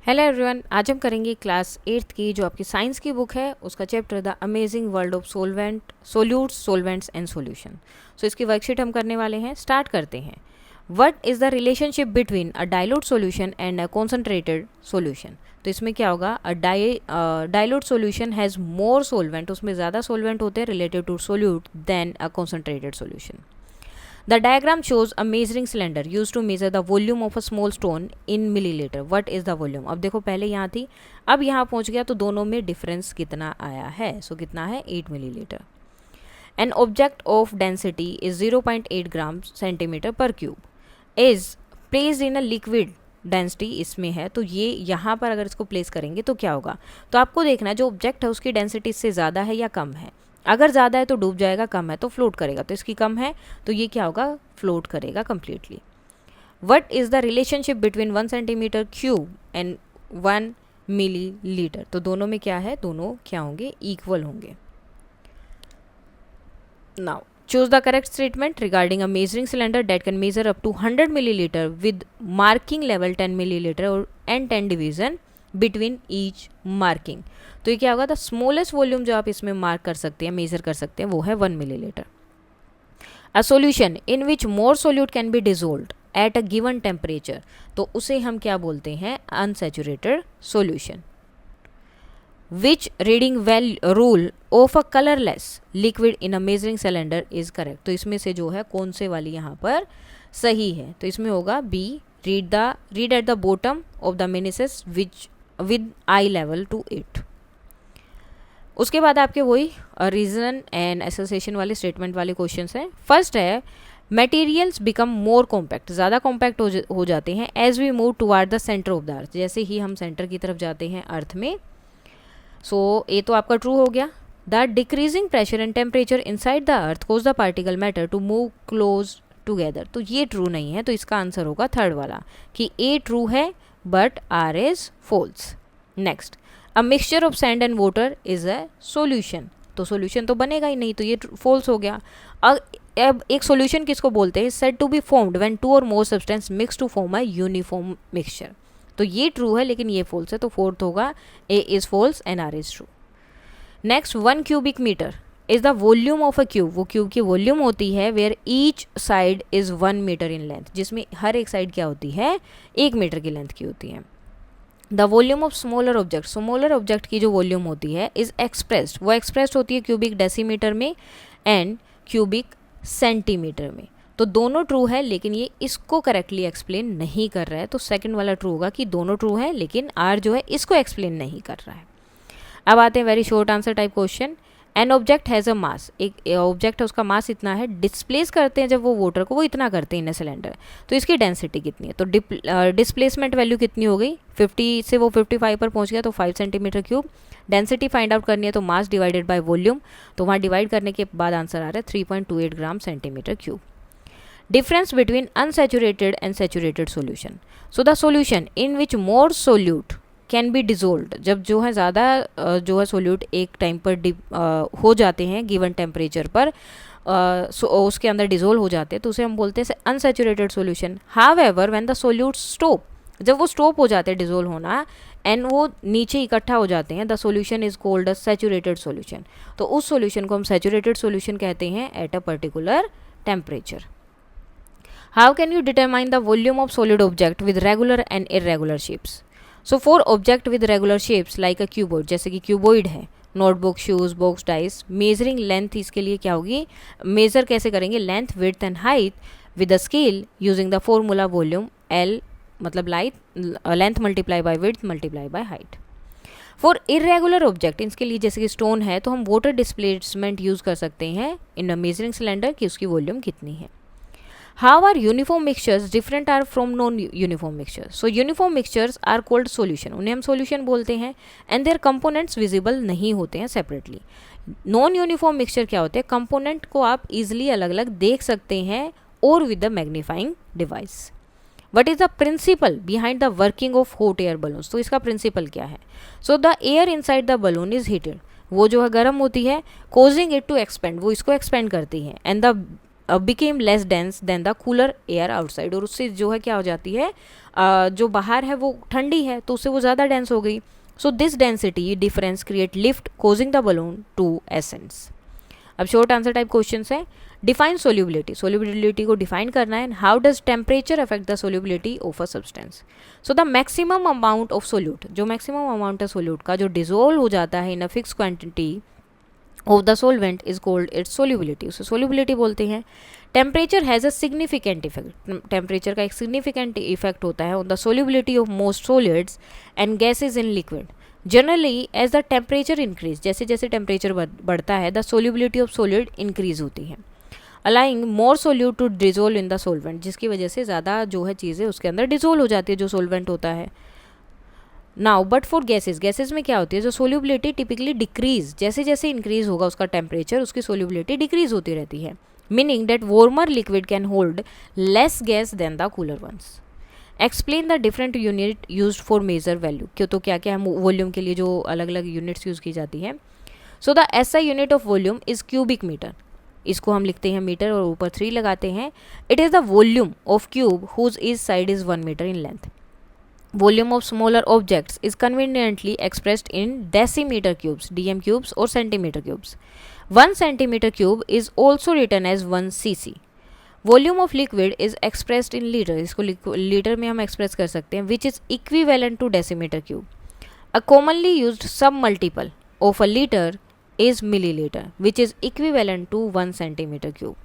Hello everyone, आज हम करेंगे क्लास 8th की जो आपकी साइंस की बुक है उसका chapter the amazing world of solutes solvents and solution. So इसकी वर्कशीट हम करने वाले हैं। स्टार्ट करते हैं। What is the relationship between a dilute solution and a concentrated solution. तो इसमें क्या होगा, dilute solution has more solvent, उसमें ज़्यादा सोलवेंट होते हैं related to solute than a concentrated solution. The diagram shows a measuring cylinder used to measure the volume of a small stone in milliliter. What is the volume? अब देखो, पहले यहाँ थी, अब यहाँ पहुँच गया, तो दोनों में डिफरेंस कितना आया है। सो कितना है, 8 मिलीलीटर। An object of density is 0.8 gram centimetre पर cube is placed in a liquid density इसमें है। तो ये यहाँ पर अगर इसको प्लेस करेंगे तो क्या होगा, तो आपको देखना है जो ऑब्जेक्ट है उसकी डेंसिटी इससे ज़्यादा है या कम है। अगर ज़्यादा है तो डूब जाएगा, कम है तो फ्लोट करेगा। तो इसकी कम है तो ये क्या होगा, फ्लोट करेगा completely. What is the relationship between 1 centimetre cube and 1 millilitre. तो दोनों में क्या है, दोनों क्या होंगे, इक्वल होंगे। Now choose the correct statement regarding a measuring cylinder that can measure up to 100 milliliter with marking level 10 milliliter and 10 division between each marking। तो ये क्या होगा, द स्मॉलेस्ट वॉल्यूम जो आप इसमें मार्क कर सकते हैं, मेजर कर सकते हैं, वो है 1 millilitre. A solution in which more solute can be dissolved at a given temperature, तो उसे हम क्या बोलते हैं, unsaturated solution. Which reading well rule of a colourless liquid in a measuring cylinder is correct. तो इसमें से जो है कौन से वाली यहाँ पर सही है, तो इसमें होगा B, read at the bottom of the meniscus which with eye level to 8। उसके बाद आपके वही रीजन एंड एसोसिएशन वाले स्टेटमेंट वाले क्वेश्चन हैं। फर्स्ट है, मटेरियल्स बिकम मोर कॉम्पैक्ट, ज़्यादा कॉम्पैक्ट हो जाते हैं as we move toward the centre of the earth, जैसे ही हम सेंटर की तरफ जाते हैं अर्थ में। सो ये तो आपका ट्रू हो गया। The decreasing pressure and temperature inside the earth cause the particle matter to move close together. तो ये ट्रू नहीं है, तो इसका आंसर होगा थर्ड वाला कि ए ट्रू है but R is false. Next, a mixture of sand and water is a solution. तो सोल्यूशन तो बनेगा ही नहीं, तो ये फॉल्स हो गया। अब एक सोल्यूशन किसको बोलते हैं, said to be formed when 2 और more substance mix to form a uniform mixture. तो ये ट्रू है लेकिन ये फॉल्स है, तो फोर्थ होगा A is false and R is true. Next, 1 cubic metre is the volume of a cube. वो क्यूब की वॉल्यूम होती है where each side is 1 metre in length, जिसमें हर एक साइड क्या होती है, 1 मीटर की लेंथ की होती है। The volume of smaller object, smaller object की जो वॉल्यूम होती है इज एक्सप्रेस्ड, वो एक्सप्रेस्ड होती है क्यूबिक डेसीमीटर में एंड क्यूबिक सेंटीमीटर में। तो दोनों ट्रू है लेकिन ये इसको करेक्टली एक्सप्लेन नहीं कर रहा है, तो सेकंड वाला ट्रू होगा कि दोनों ट्रू है लेकिन आर जो है इसको एक्सप्लेन नहीं कर रहा है। अब आते हैं very short answer type question. An object has a mass, एक ऑब्जेक्ट है उसका मास इतना है, डिस्प्लेस करते हैं जब वो वाटर को, वो इतना करते हैं इन सिलेंडर, तो इसकी डेंसिटी कितनी है, तो डिस्प्लेसमेंट वैल्यू कितनी हो गई, 50 से वो 55 पर पहुंच गया, तो 5 centimetre cube. Density find out करनी है तो मास डिवाइडेड बाय वॉल्यूम, तो वहाँ डिवाइड करने के बाद आंसर आ रहा है 3.28 gram centimetre cube. Difference between unsaturated and saturated solution. So the solution in which more solute can be dissolved, जब जो है ज़्यादा जो है सोल्यूट एक टाइम पर हो जाते हैं गिवन टेम्परेचर पर, उसके अंदर डिजोल्व हो जाते हैं, तो उसे हम बोलते हैं unsaturated solution. However when the solute stop, जब वो स्टॉप हो जाते हैं डिजोल्व होना एंड वो नीचे इकट्ठा हो जाते हैं, the solution is called a saturated solution. तो उस सोल्यूशन को हम सैचुरेटेड सोल्यूशन कहते हैं at a particular temperature. How can you determine the volume of solid object with regular and irregular shapes. So for object with regular shapes like a cuboid, जैसे कि cuboid है, notebook, shoes, box, dice, measuring length इसके लिए क्या होगी, major कैसे करेंगे, length, width and height with a scale using the formula volume L, मतलब length multiply by width multiply by height. For irregular object, इसके लिए जैसे कि स्टोन है, तो हम वाटर डिस्प्लेसमेंट यूज़ कर सकते हैं इन अ मेजरिंग सिलेंडर कि उसकी वॉल्यूम कितनी है। How are uniform mixtures different are from non-uniform mixtures? So uniform mixtures are called solution. उन्हें हम solution बोलते हैं and their components visible नहीं होते हैं separately. Non-uniform mixture क्या होते हैं? Component को आप easily अलग-अलग देख सकते हैं और with the magnifying device. What is the principle behind the working of hot air balloons? तो इसका principle क्या है? So the air inside the balloon is heated. वो जो है गर्म होती है, causing it to expand, वो इसको expand करती है, and the became less dense then the cooler air outside, और उससे जो है क्या हो जाती है, जो बाहर है वो ठंडी है तो उससे वो ज़्यादा डेंस हो गई. So this density difference create lift causing the balloon to ascend. अब शॉर्ट आंसर टाइप क्वेश्चन है. डिफाइन सोल्यूबिलिटी, सोल्यूबिलिटी को डिफाइन करना है. How does temperature affect the solubility of a substance. So the maximum amount of solute, जो maximum amount है solute का जो dissolve हो जाता है in a fix quantity of the solvent is called its solubility, उसे सोल्यूबिलिटी बोलते हैं. Temperature has a significant effect, temperature का एक सिग्निफिकेंट इफेक्ट होता है on the solubility of most solids and gases in liquid. Generally as the temperature increase, जैसे जैसे temperature बढ़ता है the solubility of solid increase होती है, allowing more solute to dissolve in the solvent, जिसकी वजह से ज़्यादा जो है चीज़ें उसके अंदर डिजोल्व हो जाती है जो सोलवेंट होता है. Now but for gases, gases में क्या होती है, जो सोल्यूबिलिटी टिपिकली डिक्रीज, जैसे जैसे इंक्रीज होगा उसका टेम्परेचर उसकी सोल्यूबिलिटी डिक्रीज होती रहती है. Meaning that warmer liquid can hold less gas than the cooler ones. Explain the different unit use for measure value, क्यों तो क्या क्या है वॉल्यूम के लिए जो अलग अलग यूनिट्स यूज़ की जाती है. So the SI unit of volume is cubic metre, इसको हम लिखते हैं मीटर और ऊपर 3 लगाते हैं. It is the volume of cube whose is side is 1 metre in length. Volume of smaller objects is conveniently expressed in decimeter cubes, dm cubes or centimeter cubes. 1 centimeter cube is also written as 1 cc. Volume of liquid is expressed in liter, इसको litre में हम express कर सकते हैं, which is equivalent to decimeter cube. A commonly used submultiple of a liter is milliliter, which is equivalent to 1 centimeter cube.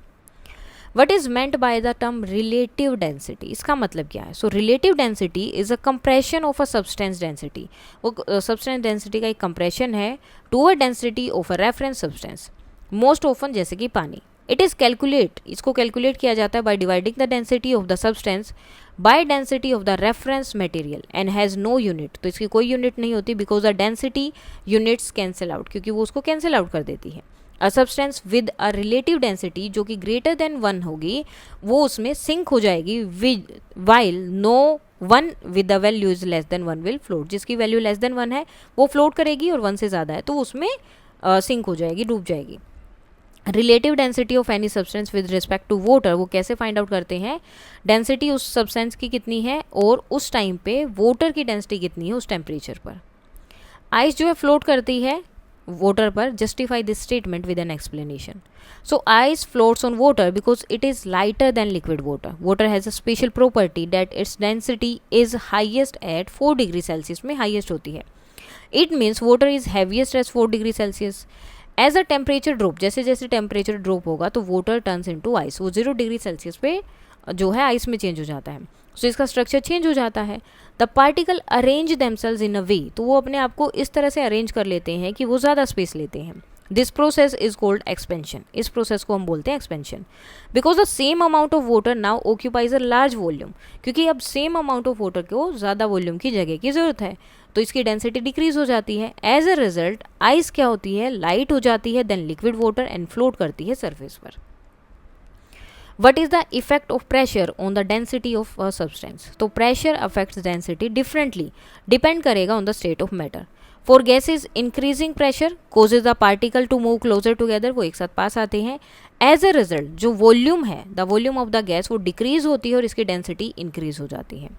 What is meant by the term relative density, इसका मतलब क्या है. So relative density is a compression of a substance density, वो substance density का एक compression है to a density of a reference substance, most often जैसे कि पानी. इट इज़ कैलकुलेट, इसको कैलकुलेट किया जाता है by dividing the density of the substance by density of the reference material and has no unit, तो इसकी कोई यूनिट नहीं होती because the density units cancel out, क्योंकि वो उसको कैंसिल आउट कर देती है. A substance with a relative density जो कि ग्रेटर देन 1 होगी वो उसमें सिंक हो जाएगी, while no 1 with the value is less than 1 will float, जिसकी वैल्यू लेस देन 1 है वो फ्लोट करेगी और 1 से ज़्यादा है तो उसमें सिंक हो जाएगी, डूब जाएगी. Relative density of any substance with respect to water, वो कैसे फाइंड आउट करते हैं, डेंसिटी उस सब्सटेंस की कितनी है और उस टाइम पे वाटर की डेंसिटी कितनी है उस टेम्परेचर पर. आइस जो है फ्लोट करती है water पर, justify this statement with an explanation. So ice floats on water because it is lighter than liquid water. Water has a special property that its density is highest at 4 degree Celsius में highest होती है. It means water is heaviest at 4 degree Celsius. As a temperature drop, जैसे जैसे temperature drop होगा तो water turns into ice, वो 0 degree Celsius पे जो है आइस में चेंज हो जाता है. सो इसका स्ट्रक्चर चेंज हो जाता है. द पार्टिकल अरेंज देमसेल्स इन अ वे, तो वो अपने आप को इस तरह से अरेंज कर लेते हैं कि वो ज़्यादा स्पेस लेते हैं. This process is called expansion, इस प्रोसेस को हम बोलते हैं expansion. Because the same amount of water now occupies a large volume, क्योंकि अब सेम अमाउंट ऑफ वाटर को ज़्यादा वॉल्यूम की जगह की ज़रूरत है तो इसकी डेंसिटी डिक्रीज हो जाती है. एज अ रिजल्ट आइस क्या होती है, लाइट हो जाती है then liquid water and float करती है सरफेस पर. What is the effect of pressure on the density of a substance? तो pressure affects density differently, depend करेगा on the state of matter. For gases, increasing pressure causes the particle to move closer together, वो एक साथ पास आते हैं. As a result, जो volume है, the volume of the gas वो decrease होती है और इसकी density increase हो जाती है.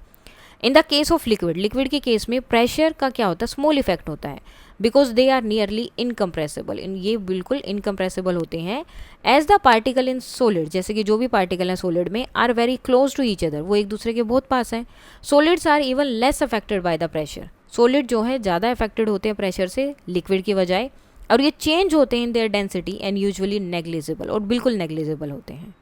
In the case of liquid, liquid के केस में प्रेशर का क्या होता है, स्मॉल इफेक्ट होता है because they are nearly incompressible, ये बिल्कुल इनकम्प्रेसिबल होते हैं. As the particle in solid, जैसे कि जो भी पार्टिकल हैं सोलिड में are very close to each other, वो एक दूसरे के बहुत पास हैं. Solids are even less affected by the pressure, solid जो है ज़्यादा अफेक्टेड होते हैं प्रेशर से लिक्विड की बजाय, और ये चेंज होते हैं in their density and usually negligible, और बिल्कुल नेग्लिजिबल होते हैं.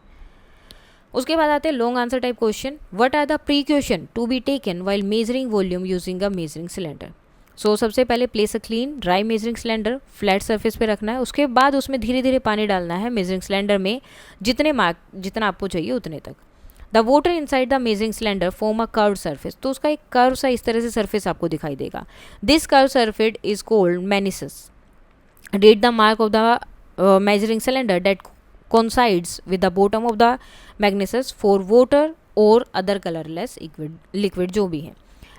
उसके बाद आते हैं long answer type question. What are the precaution to be taken while measuring volume using a measuring cylinder. So सबसे पहले place a clean dry measuring cylinder, flat surface पे रखना है. उसके बाद उसमें धीरे धीरे पानी डालना है मेजरिंग सिलेंडर में, जितना आपको चाहिए उतने तक. The water inside the measuring cylinder form a curve surface, तो उसका एक कर्व सा इस तरह से सरफेस आपको दिखाई देगा. This curve surface is called meniscus. Read the mark of the measuring cylinder that coincides with the bottom of the magnesis for water or other colorless liquid जो भी है.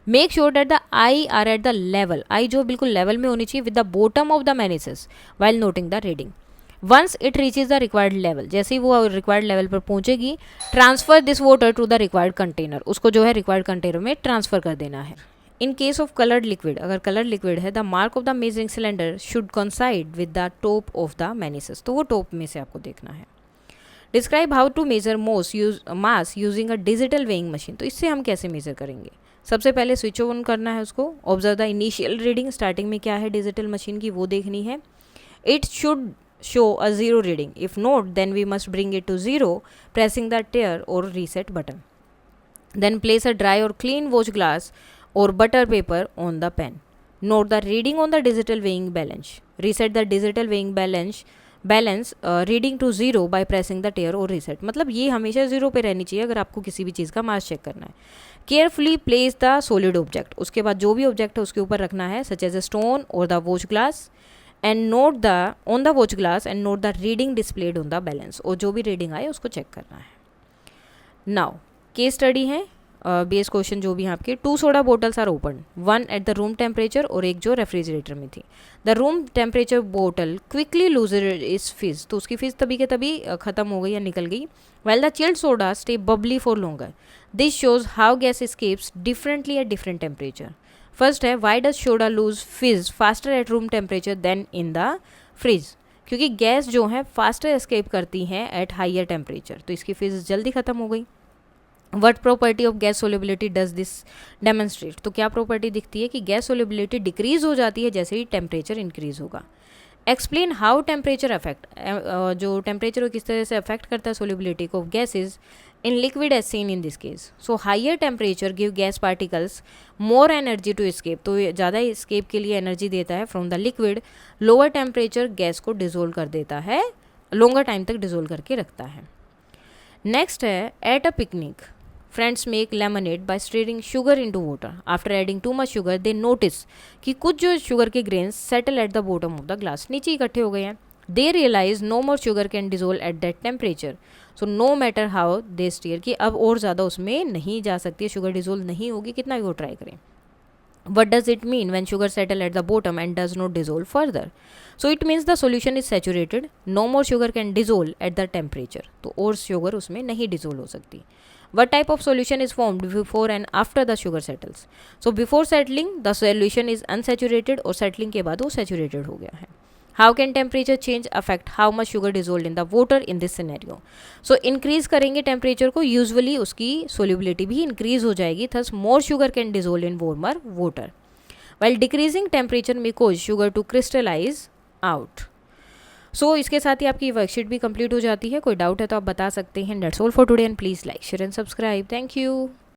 Make sure that the eye are at the level, eye जो बिल्कुल level में होनी चाहिए with the bottom of the magnesis while noting the reading. Once it reaches the required level, जैसे ही वो रिक्वायर्ड लेवल पर पहुंचेगी, transfer this water to the required container, उसको जो है रिक्वायर्ड कंटेनर में ट्रांसफर कर देना है। In case of coloured liquid, अगर कलर्ड लिक्विड है, the mark of the measuring cylinder should coincide with the top of the meniscus, तो वो टॉप में से आपको देखना है। Describe how to measure mass using a digital weighing machine, तो इससे हम कैसे मेजर करेंगे। सबसे पहले स्विच ऑन करना है उसको, observe the initial reading, starting में क्या है डिजिटल मशीन की वो देखनी है। It should show a zero reading. If not, then we must bring it to zero, pressing the tear or reset button. Then place a dry or clean watch glass or butter paper on the pen. Note the reading on the digital weighing balance. Reset the digital weighing balance reading to zero by pressing the tear or reset. मतलब ये हमेशा zero पे रहनी चाहिए अगर आपको किसी भी चीज़ का मास चेक करना है। Carefully place the solid object, उसके बाद जो भी ऑब्जेक्ट है उसके ऊपर रखना है, सच एज अ स्टोन और the watch glass, and note the on the watch glass and note the reading displayed on the balance, और जो भी रीडिंग आए उसको चेक करना है। नाउ केस स्टडी है, बेस क्वेश्चन जो भी हैं आपके। 2 soda bottles are open, 1 at the room temperature और एक जो रेफ्रिजरेटर में थी। The room temperature bottle quickly loses its फिज, तो उसकी फिज तभी के तभी खत्म हो गई या निकल गई। Well the chilled soda stay bubbly for longer, this shows how gas escapes differently at different temperature. First है, why does soda lose fizz faster at room temperature than in the fridge, क्योंकि gas जो है faster escape करती हैं eight higher temperature, तो इसकी फिज जल्दी खत्म हो गई। What property of gas solubility does this demonstrate, तो क्या प्रॉपर्टी दिखती है कि गैस सोलिबिलिटी डिक्रीज हो जाती है जैसे ही टेम्परेचर इंक्रीज होगा। एक्सप्लेन हाउ टेम्परेचर अफेक्ट, जो टेम्परेचर को किस तरह से अफेक्ट करता है सोलिबिलिटी को of gases in liquid as seen in this case. So higher temperature give gas particles more energy to escape, तो ज़्यादा escape के लिए एनर्जी देता है from the liquid. lower temperature gas को डिजोल्व कर देता है, longer टाइम तक डिजोल्व करके रखता है। नेक्स्ट है, at a picnic friends make lemonade by stirring sugar into water. After adding too much sugar they notice कि कुछ जो शुगर के grains settle at the bottom of the glass, नीचे इकट्ठे हो गए हैं। They realize no more sugar can dissolve at that temperature. So no matter how they stir, कि अब और ज़्यादा उसमें नहीं जा सकती है, शुगर डिजोल्व नहीं होगी कितना भी वो ट्राई करें। What does it mean when sugar settle at the bottom and does not dissolve further? So it means the solution is saturated. No more sugar can dissolve at the temperature. तो और sugar उसमें नहीं dissolve हो सकती। What type of solution is formed before and after the sugar settles? So before settling the solution is unsaturated, और settling के बाद वो saturated हो गया है। How can temperature change affect how much sugar dissolved in the water in this scenario? So increase करेंगे temperature को, usually उसकी solubility भी increase हो जाएगी, thus more sugar can dissolve in warmer water. While decreasing temperature may cause sugar to crystallize out. So इसके साथ ही आपकी worksheet भी कंप्लीट हो जाती है। कोई डाउट है तो आप बता सकते हैं। That's all for today and please like, share and subscribe. Thank you.